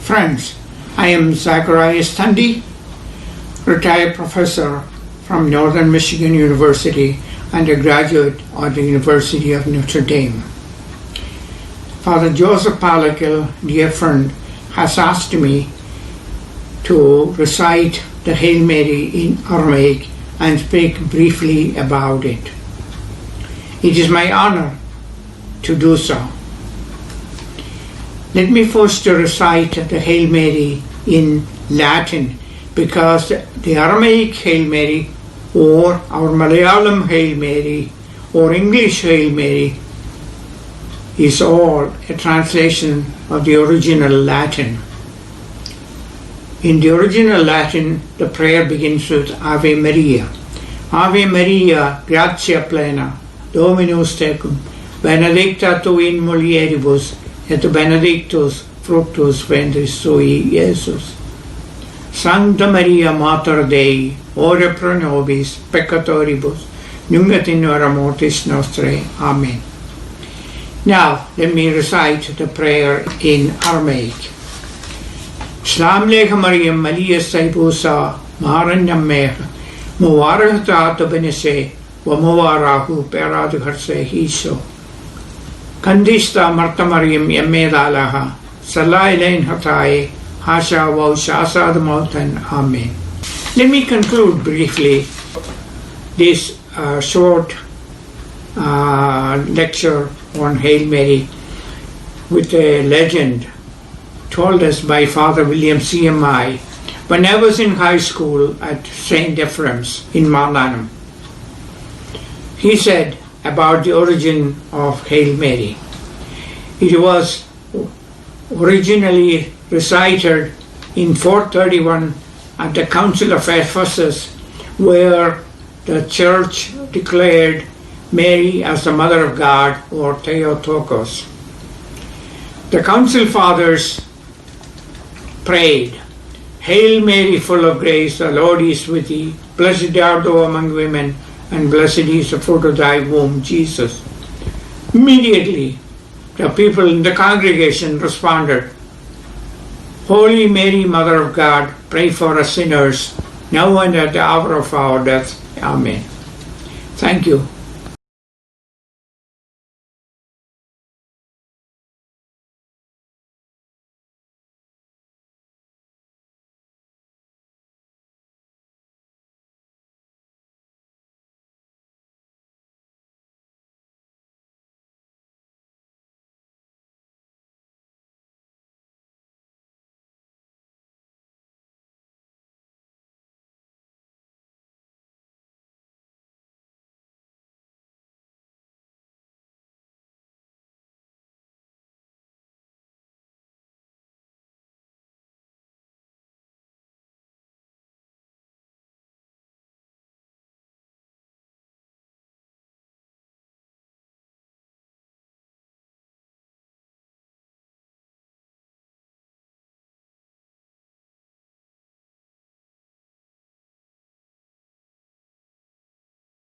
Friends, I am Zacharias Thundy, retired professor from Northern Michigan University and a graduate of the University of Notre Dame. Father Joseph Palakil, dear friend, has asked me to recite the Hail Mary in Aramaic and speak briefly about it. It is my honor to do so. Let me first recite the Hail Mary in Latin, because the Aramaic Hail Mary or our Malayalam Hail Mary or English Hail Mary is all a translation of the original Latin. In the original Latin, the prayer begins with Ave Maria. Ave Maria, gratia plena, Dominus tecum, benedicta tu in mulieribus, et benedictus fructus ventris sui, Iesus. Sancta Maria Mater Dei, ora pro nobis peccatoribus, nunc et in hora mortis nostrae. Amen. Now, let me recite the prayer in Aramaic. Shalom Lek Maryam, Malia Saibusa, Maharan Nammeha, Muwarahata Benese, Wamawarahu Peradu Harse Hiso. Kandista Marta Maryam, Emme dalaha, Salailain Hatae, Hasha Shasad Mautan. Amen. Let me conclude briefly this short lecture on Hail Mary with a legend told us by Father William CMI when I was in high school at St. Ephraim's in Malanam. He said about the origin of Hail Mary. It was originally recited in 431 at the Council of Ephesus, where the church declared Mary as the Mother of God, or Theotokos. The Council Fathers prayed, Hail Mary, full of grace, the Lord is with thee. Blessed art thou among women, and blessed is the fruit of thy womb, Jesus. Immediately, the people in the congregation responded, Holy Mary, Mother of God, pray for us sinners, now and at the hour of our death. Amen. Thank you.